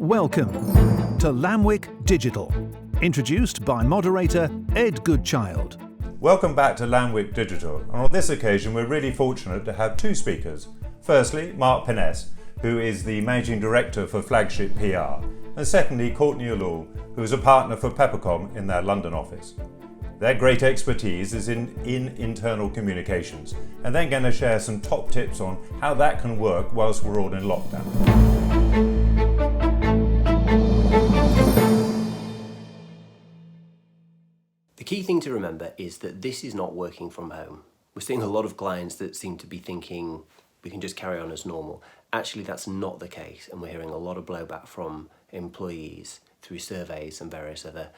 Welcome to Lamwyk Digital, introduced by moderator Ed Goodchild. Welcome back to Lamwyk Digital, and on this occasion we're really fortunate to have two speakers. Firstly, Mark Peness, who is the Managing Director for Flagship PR, and secondly, Courtney Ellul, who is a partner for Peppercomm in their London office. Their great expertise is in internal communications, and they're going to share some top tips on how that can work whilst we're all in lockdown. The key thing to remember is that this is not working from home. We're seeing a lot of clients that seem to be thinking we can just carry on as normal. Actually, that's not the case, and we're hearing a lot of blowback from employees through surveys and various other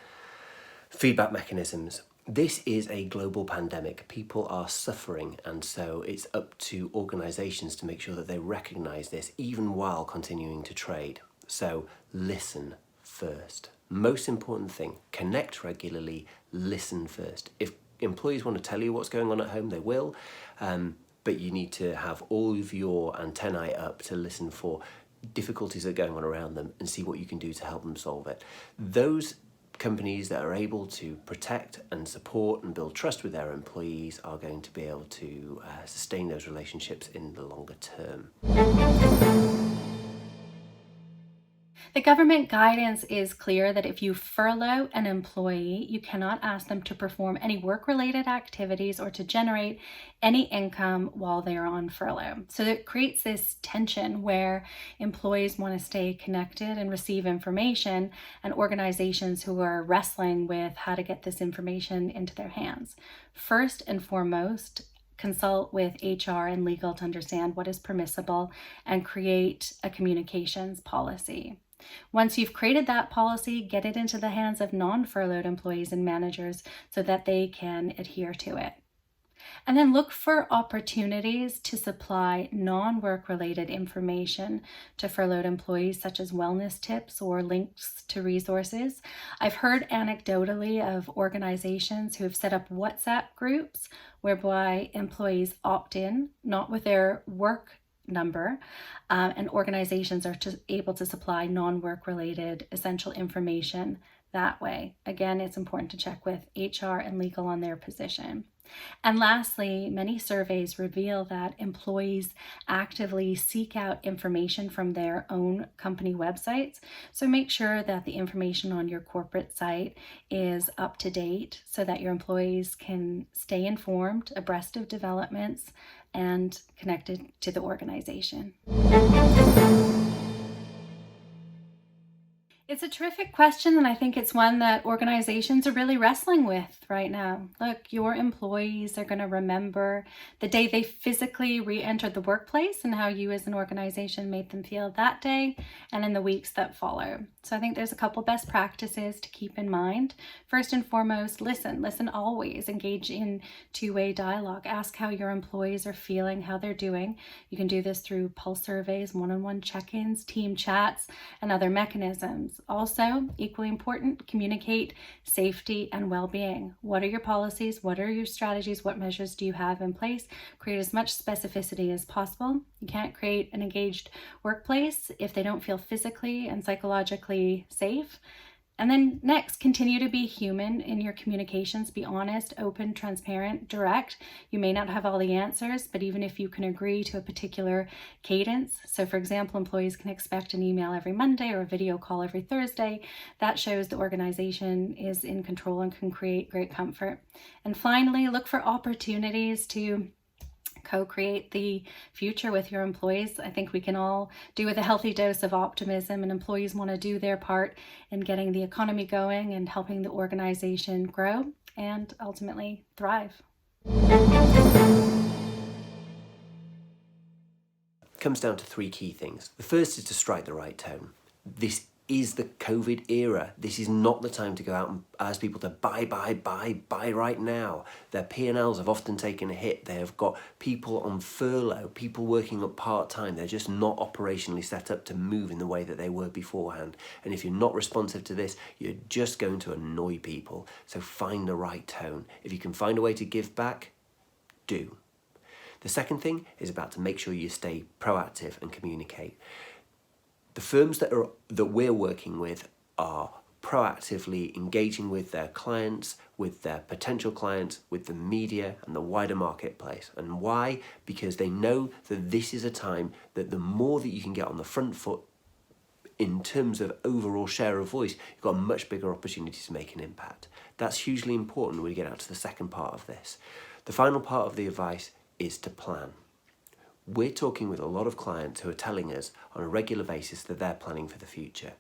feedback mechanisms. This is a global pandemic. People are suffering, and so it's up to organisations to make sure that they recognise this even while continuing to trade. So listen first. Most important thing, connect regularly, listen first. If employees want to tell you what's going on at home, they will, but you need to have all of your antennae up to listen for difficulties that are going on around them and see what you can do to help them solve it. Those companies that are able to protect and support and build trust with their employees are going to be able to sustain those relationships in the longer term. The government guidance is clear that if you furlough an employee, you cannot ask them to perform any work-related activities or to generate any income while they are on furlough. So it creates this tension where employees want to stay connected and receive information, and organizations who are wrestling with how to get this information into their hands. First and foremost, consult with HR and legal to understand what is permissible and create a communications policy. Once you've created that policy, get it into the hands of non-furloughed employees and managers so that they can adhere to it. And then look for opportunities to supply non-work related information to furloughed employees, such as wellness tips or links to resources. I've heard anecdotally of organizations who have set up WhatsApp groups whereby employees opt in, not with their work number, and organizations are able to supply non-work related essential information that way. Again, it's important to check with HR and legal on their position. And lastly, many surveys reveal that employees actively seek out information from their own company websites. So make sure that the information on your corporate site is up to date so that your employees can stay informed, abreast of developments, and connected to the organization. It's a terrific question, and I think it's one that organizations are really wrestling with right now. Look, your employees are going to remember the day they physically re-entered the workplace and how you as an organization made them feel that day and in the weeks that follow. So I think there's a couple best practices to keep in mind. First and foremost, listen always. Engage in two-way dialogue. Ask how your employees are feeling, how they're doing. You can do this through pulse surveys, one-on-one check-ins, team chats, and other mechanisms. Also, equally important, communicate safety and well-being. What are your policies? What are your strategies? What measures do you have in place? Create as much specificity as possible. You can't create an engaged workplace if they don't feel physically and psychologically safe. And then next, continue to be human in your communications. Be honest, open, transparent, direct. You may not have all the answers, but even if you can agree to a particular cadence. So for example, employees can expect an email every Monday or a video call every Thursday. That shows the organization is in control and can create great comfort. And finally, look for opportunities to co-create the future with your employees. I think we can all do with a healthy dose of optimism, and employees want to do their part in getting the economy going and helping the organization grow and ultimately thrive. It comes down to three key things. The first is to strike the right tone. This is the COVID era. This is not the time to go out and ask people to buy right now. Their P&Ls have often taken a hit. They have got people on furlough, people working at part-time. They're just not operationally set up to move in the way that they were beforehand. And if you're not responsive to this, you're just going to annoy people. So find the right tone. If you can find a way to give back, do. The second thing is about to make sure you stay proactive and communicate. The firms that we're working with are proactively engaging with their clients, with their potential clients, with the media and the wider marketplace. And why? Because they know that this is a time that the more that you can get on the front foot in terms of overall share of voice, you've got a much bigger opportunity to make an impact. That's hugely important when we get out to the second part of this. The final part of the advice is to plan. We're talking with a lot of clients who are telling us on a regular basis that they're planning for the future.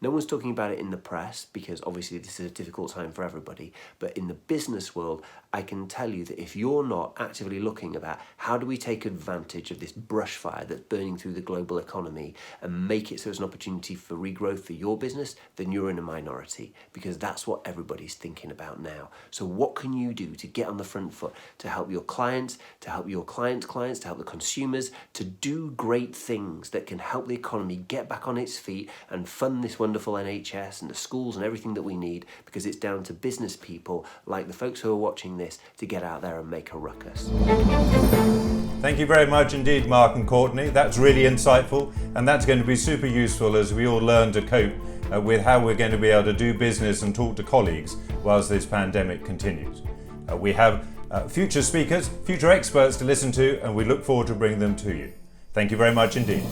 No one's talking about it in the press because obviously this is a difficult time for everybody, but in the business world, I can tell you that if you're not actively looking about how do we take advantage of this brush fire that's burning through the global economy and make it so it's an opportunity for regrowth for your business, then you're in a minority, because that's what everybody's thinking about now. So what can you do to get on the front foot, to help your clients, to help your clients' clients, to help the consumers, to do great things that can help the economy get back on its feet and fund this wonderful NHS and the schools and everything that we need, because it's down to business people like the folks who are watching this to get out there and make a ruckus. Thank you very much indeed, Mark and Courtney. That's really insightful, and that's going to be super useful as we all learn to cope with how we're going to be able to do business and talk to colleagues whilst this pandemic continues. We have future speakers, future experts to listen to, and we look forward to bringing them to you. Thank you very much indeed.